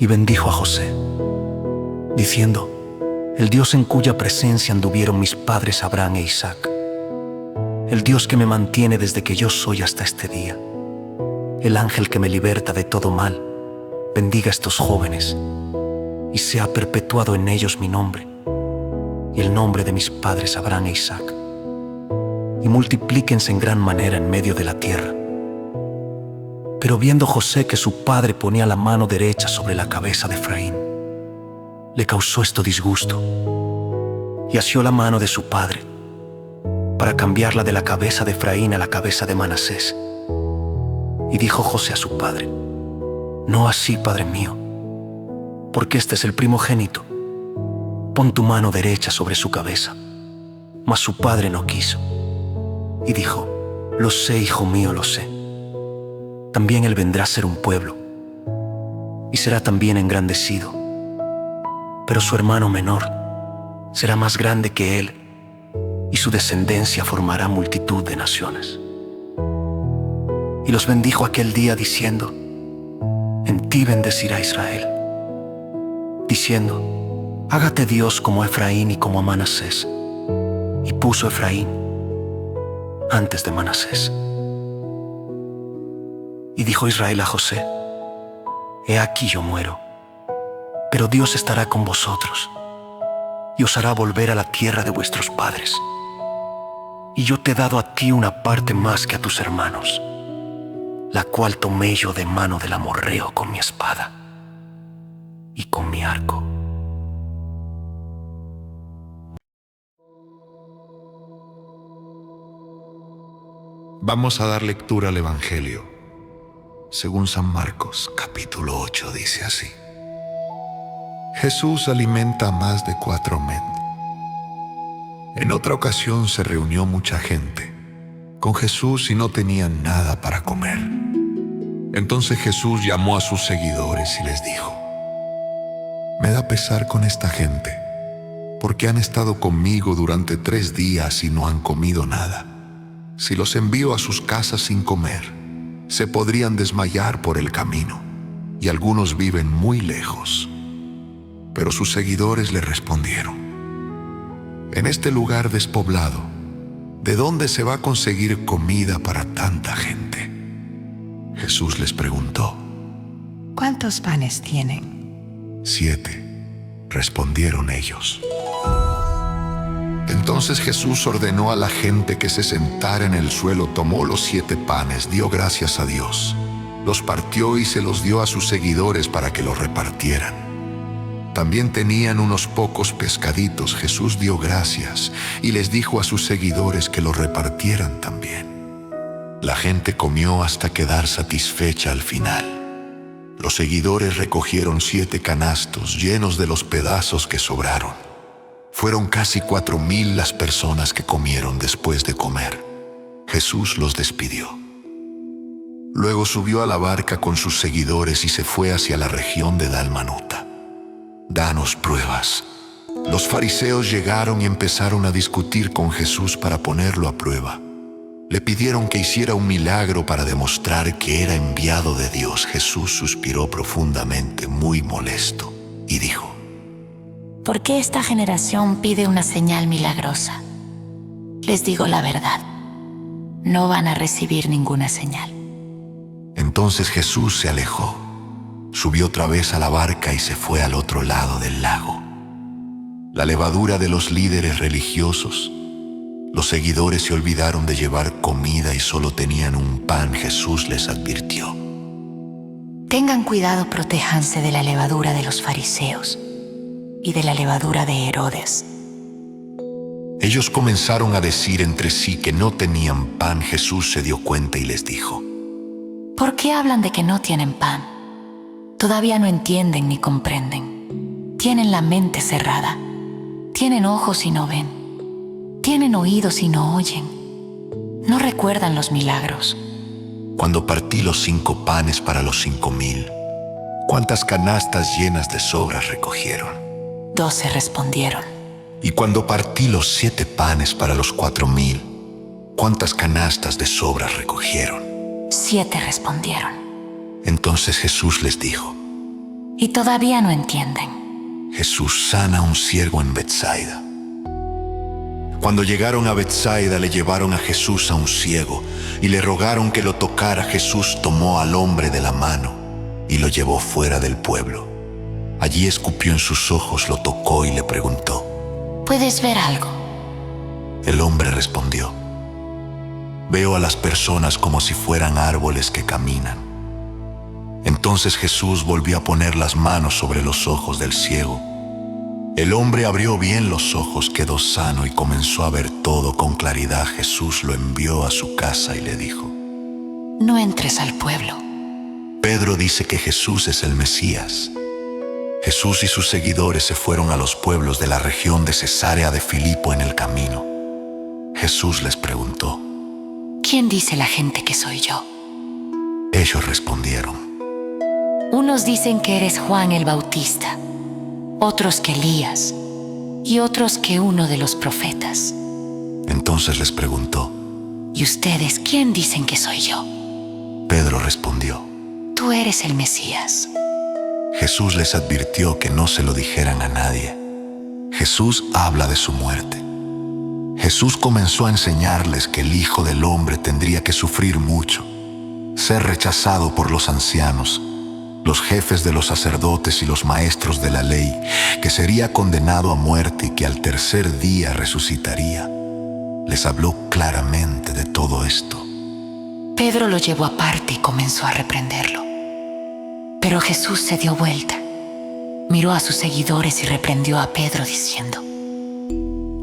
y bendijo a José, diciendo: el Dios en cuya presencia anduvieron mis padres Abraham e Isaac, el Dios que me mantiene desde que yo soy hasta este día, el ángel que me liberta de todo mal, bendiga a estos jóvenes y sea perpetuado en ellos mi nombre y el nombre de mis padres Abraham e Isaac, y multiplíquense en gran manera en medio de la tierra. Pero viendo José que su padre ponía la mano derecha sobre la cabeza de Efraín, le causó esto disgusto, y asió la mano de su padre para cambiarla de la cabeza de Efraín a la cabeza de Manasés. Y dijo José a su padre: no así, padre mío, porque este es el primogénito. Pon tu mano derecha sobre su cabeza. Mas su padre no quiso. Y dijo: lo sé, hijo mío, lo sé. También él vendrá a ser un pueblo, y será también engrandecido. Pero su hermano menor será más grande que él, y su descendencia formará multitud de naciones. Y los bendijo aquel día diciendo: en ti bendecirá Israel, diciendo: hágate Dios como a Efraín y como a Manasés. Y puso Efraín antes de Manasés. Y dijo Israel a José: he aquí yo muero, pero Dios estará con vosotros y os hará volver a la tierra de vuestros padres. Y yo te he dado a ti una parte más que a tus hermanos, la cual tomé yo de mano del amorreo con mi espada y con mi arco. Vamos a dar lectura al Evangelio según San Marcos, capítulo 8, dice así: Jesús alimenta a más de 4.000. En otra ocasión se reunió mucha gente con Jesús y no tenían nada para comer. Entonces Jesús llamó a sus seguidores y les dijo: me da pesar con esta gente, porque han estado conmigo durante 3 días y no han comido nada. Si los envío a sus casas sin comer, se podrían desmayar por el camino, y algunos viven muy lejos. Pero sus seguidores le respondieron: en este lugar despoblado, ¿de dónde se va a conseguir comida para tanta gente? Jesús les preguntó: ¿cuántos panes tienen? 7, respondieron ellos. Entonces Jesús ordenó a la gente que se sentara en el suelo, tomó los 7 panes, dio gracias a Dios, los partió y se los dio a sus seguidores para que los repartieran. También tenían unos pocos pescaditos. Jesús dio gracias y les dijo a sus seguidores que los repartieran también. La gente comió hasta quedar satisfecha al final. Los seguidores recogieron 7 canastos llenos de los pedazos que sobraron. Fueron casi 4.000 las personas que comieron después de comer. Jesús los despidió. Luego subió a la barca con sus seguidores y se fue hacia la región de Dalmanuta. Danos pruebas. Los fariseos llegaron y empezaron a discutir con Jesús para ponerlo a prueba. Le pidieron que hiciera un milagro para demostrar que era enviado de Dios. Jesús suspiró profundamente, muy molesto, y dijo: ¿por qué esta generación pide una señal milagrosa? Les digo la verdad, no van a recibir ninguna señal. Entonces Jesús se alejó, subió otra vez a la barca y se fue al otro lado del lago. La levadura de los líderes religiosos. Los seguidores se olvidaron de llevar comida y solo tenían un pan. Jesús les advirtió: Tengan cuidado, protéjanse de la levadura de los fariseos y de la levadura de Herodes. Ellos comenzaron a decir entre sí que no tenían pan. Jesús se dio cuenta y les dijo: ¿por qué hablan de que no tienen pan? Todavía no entienden ni comprenden. Tienen la mente cerrada. Tienen ojos y no ven. Tienen oídos y no oyen. No recuerdan los milagros. Cuando partí los 5 panes para los 5.000, ¿cuántas canastas llenas de sobras recogieron? 12 respondieron. Y cuando partí los 7 panes para los 4.000, ¿cuántas canastas de sobras recogieron? 7 respondieron. Entonces Jesús les dijo: y todavía no entienden. Jesús sana a un ciego en Betsaida. Cuando llegaron a Betsaida, le llevaron a Jesús a un ciego y le rogaron que lo tocara. Jesús tomó al hombre de la mano y lo llevó fuera del pueblo. Allí escupió en sus ojos, lo tocó y le preguntó: ¿Puedes ver algo? El hombre respondió: Veo a las personas como si fueran árboles que caminan. Entonces Jesús volvió a poner las manos sobre los ojos del ciego. El hombre abrió bien los ojos, quedó sano y comenzó a ver todo con claridad. Jesús lo envió a su casa y le dijo: No entres al pueblo. Pedro dice que Jesús es el Mesías. Jesús y sus seguidores se fueron a los pueblos de la región de Cesarea de Filipo en el camino. Jesús les preguntó: ¿Quién dice la gente que soy yo? Ellos respondieron: Unos dicen que eres Juan el Bautista, otros que Elías, y otros que uno de los profetas. Entonces les preguntó: ¿Y ustedes quién dicen que soy yo? Pedro respondió: Tú eres el Mesías. Jesús les advirtió que no se lo dijeran a nadie. Jesús habla de su muerte. Jesús comenzó a enseñarles que el Hijo del Hombre tendría que sufrir mucho, ser rechazado por los ancianos, los jefes de los sacerdotes y los maestros de la ley, que sería condenado a muerte y que al tercer día resucitaría. Les habló claramente de todo esto. Pedro lo llevó aparte y comenzó a reprenderlo. Pero Jesús se dio vuelta, miró a sus seguidores y reprendió a Pedro diciendo: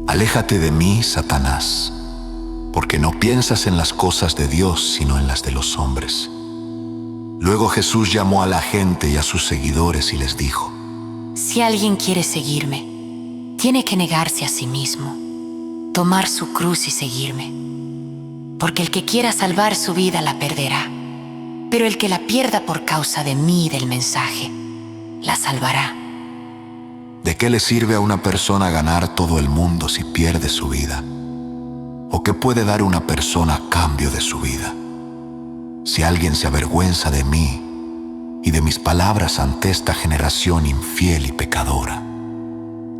Aléjate de mí, Satanás, porque no piensas en las cosas de Dios, sino en las de los hombres. Luego Jesús llamó a la gente y a sus seguidores y les dijo: Si alguien quiere seguirme, tiene que negarse a sí mismo, tomar su cruz y seguirme. Porque el que quiera salvar su vida la perderá, pero el que la pierda por causa de mí y del mensaje, la salvará. ¿De qué le sirve a una persona ganar todo el mundo si pierde su vida? ¿O qué puede dar una persona a cambio de su vida? Si alguien se avergüenza de mí y de mis palabras ante esta generación infiel y pecadora,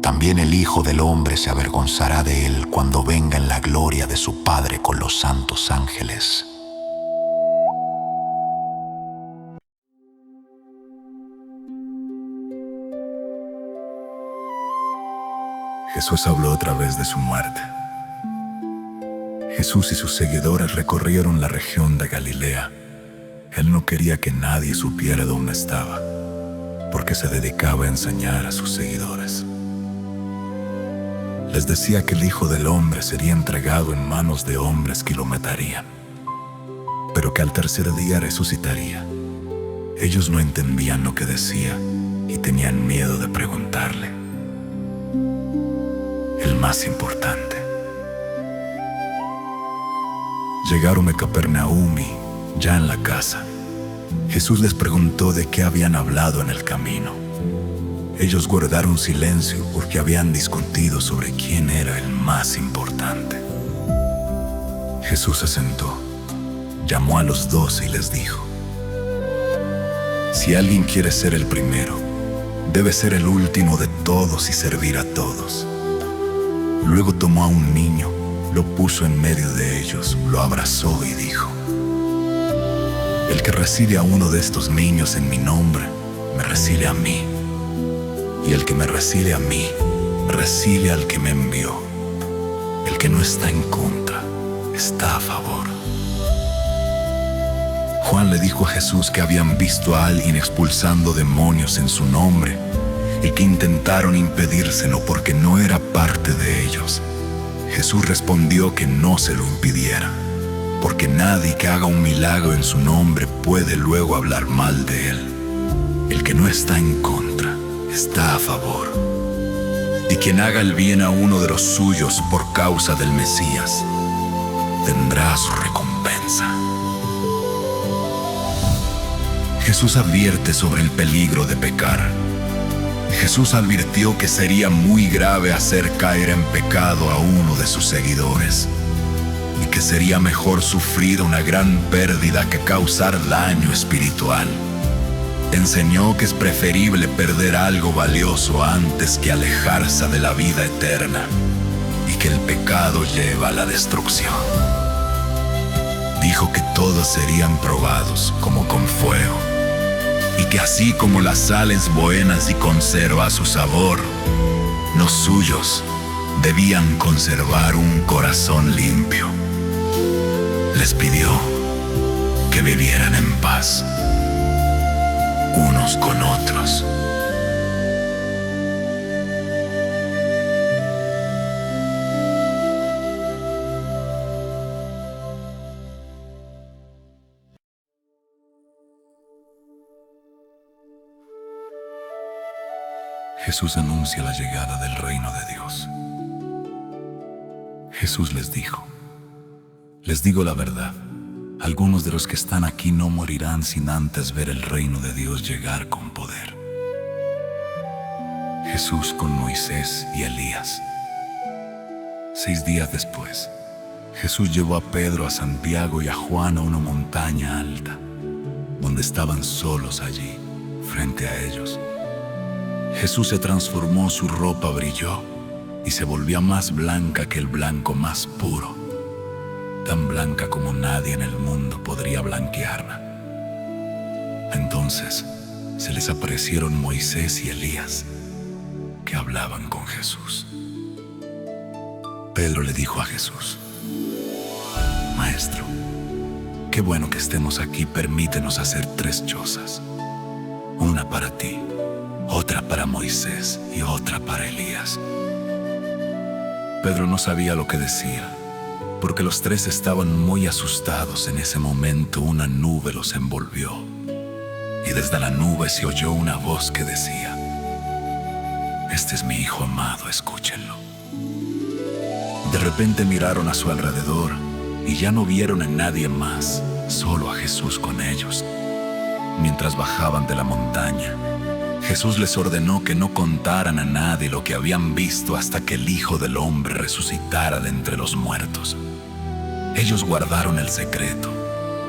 también el Hijo del Hombre se avergonzará de él cuando venga en la gloria de su Padre con los santos ángeles. Jesús habló otra vez de su muerte. Jesús y sus seguidores recorrieron la región de Galilea. Él no quería que nadie supiera dónde estaba, porque se dedicaba a enseñar a sus seguidores. Les decía que el Hijo del Hombre sería entregado en manos de hombres que lo matarían, pero que al tercer día resucitaría. Ellos no entendían lo que decía y tenían miedo de preguntarle. El más importante. Llegaron a Capernaum y, ya en la casa, Jesús les preguntó de qué habían hablado en el camino. Ellos guardaron silencio porque habían discutido sobre quién era el más importante. Jesús se sentó, llamó a los 12 y les dijo: Si alguien quiere ser el primero, debe ser el último de todos y servir a todos. Luego tomó a un niño, lo puso en medio de ellos, lo abrazó y dijo: El que recibe a uno de estos niños en mi nombre, me recibe a mí. Y el que me recibe a mí, recibe al que me envió. El que no está en contra, está a favor. Juan le dijo a Jesús que habían visto a alguien expulsando demonios en su nombre y que intentaron impedírselo porque no era parte de ellos. Jesús respondió que no se lo impidiera, porque nadie que haga un milagro en su nombre puede luego hablar mal de él. El que no está en contra, está a favor. Y quien haga el bien a uno de los suyos por causa del Mesías, tendrá su recompensa. Jesús advierte sobre el peligro de pecar. Jesús advirtió que sería muy grave hacer caer en pecado a uno de sus seguidores y que sería mejor sufrir una gran pérdida que causar daño espiritual. Enseñó que es preferible perder algo valioso antes que alejarse de la vida eterna, y que el pecado lleva a la destrucción. Dijo que todos serían probados como con fuego, y que así como la sal es buena y conserva su sabor, los suyos debían conservar un corazón limpio. Les pidió que vivieran en paz unos con otros. Jesús anuncia la llegada del reino de Dios. Jesús les dijo: les digo la verdad, algunos de los que están aquí no morirán sin antes ver el reino de Dios llegar con poder. Jesús con Moisés y Elías. 6 días después, Jesús llevó a Pedro, a Santiago y a Juan a una montaña alta, donde estaban solos allí, frente a ellos. Jesús se transformó, su ropa brilló y se volvió más blanca que el blanco más puro, tan blanca como nadie en el mundo podría blanquearla. Entonces se les aparecieron Moisés y Elías, que hablaban con Jesús. Pedro le dijo a Jesús: Maestro, qué bueno que estemos aquí, permítenos hacer 3 chozas, una para ti, otra para Moisés y otra para Elías. Pedro no sabía lo que decía, porque los 3 estaban muy asustados. En ese momento una nube los envolvió, y desde la nube se oyó una voz que decía: este es mi Hijo amado, escúchenlo. De repente miraron a su alrededor y ya no vieron a nadie más, solo a Jesús con ellos. Mientras bajaban de la montaña, Jesús les ordenó que no contaran a nadie lo que habían visto hasta que el Hijo del Hombre resucitara de entre los muertos. Ellos guardaron el secreto,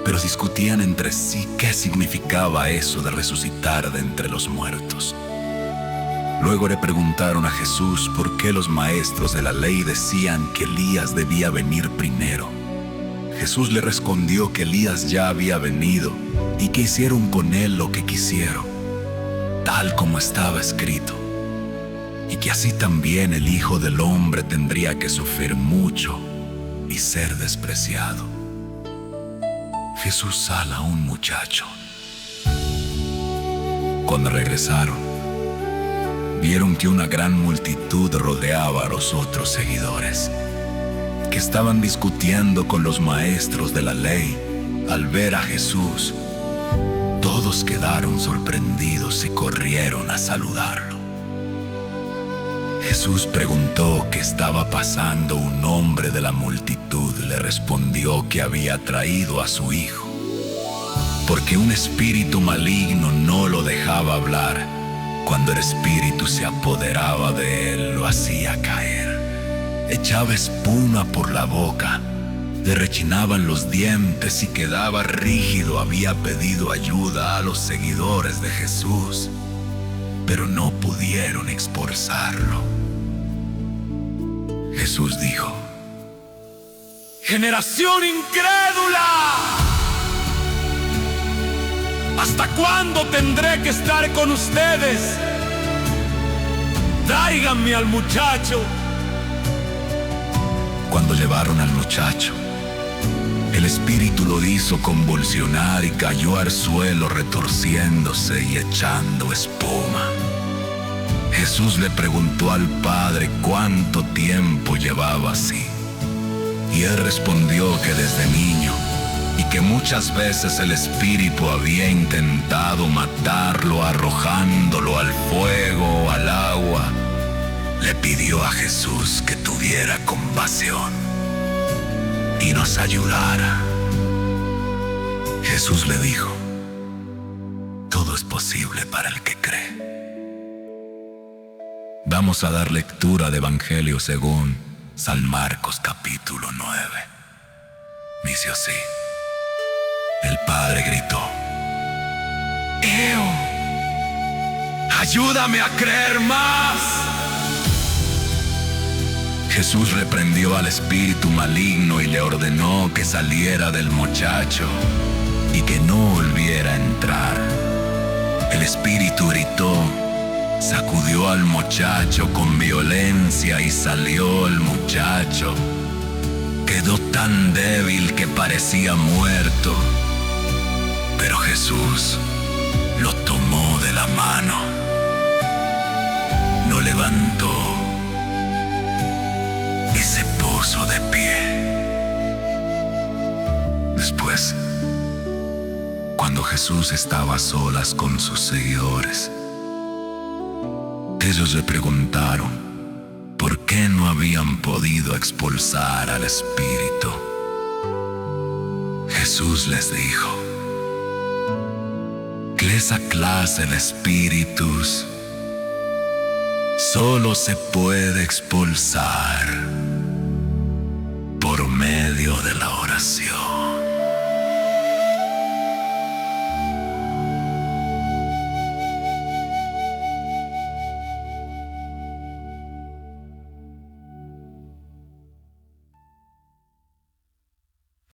pero discutían entre sí qué significaba eso de resucitar de entre los muertos. Luego le preguntaron a Jesús por qué los maestros de la ley decían que Elías debía venir primero. Jesús le respondió que Elías ya había venido y que hicieron con él lo que quisieron, tal como estaba escrito, y que así también el Hijo del Hombre tendría que sufrir mucho y ser despreciado. Jesús sana a un muchacho. Cuando regresaron, vieron que una gran multitud rodeaba a los otros seguidores, que estaban discutiendo con los maestros de la ley. Al ver a Jesús, todos quedaron sorprendidos y corrieron a saludarlo. Jesús preguntó qué estaba pasando. Un hombre de la multitud le respondió que había traído a su hijo, porque un espíritu maligno no lo dejaba hablar. Cuando el espíritu se apoderaba de él, lo hacía caer. Echaba espuma por la boca, le rechinaban los dientes y quedaba rígido. Había pedido ayuda a los seguidores de Jesús, pero no pudieron expulsarlo. Jesús dijo: ¡Generación incrédula! ¿Hasta cuándo tendré que estar con ustedes? Tráiganme al muchacho. Cuando llevaron al muchacho, el espíritu lo hizo convulsionar y cayó al suelo retorciéndose y echando espuma. Jesús le preguntó al padre cuánto tiempo llevaba así, y él respondió que desde niño, y que muchas veces el espíritu había intentado matarlo arrojándolo al fuego o al agua. Le pidió a Jesús que tuviera compasión y nos ayudara. Jesús le dijo: todo es posible para el que cree. Vamos a dar lectura al Evangelio según San Marcos capítulo 9. Dice así: el padre gritó: ¡Eo! ayúdame a creer más. Jesús reprendió al espíritu maligno y le ordenó que saliera del muchacho y que no volviera a entrar. El espíritu gritó, sacudió al muchacho con violencia y salió el muchacho. Quedó tan débil que parecía muerto, pero Jesús lo tomó de la mano, lo levantó y se puso de pie. Después, cuando Jesús estaba a solas con sus seguidores, ellos le preguntaron por qué no habían podido expulsar al espíritu. Jesús les dijo que esa clase de espíritus solo se puede expulsar por medio de la oración.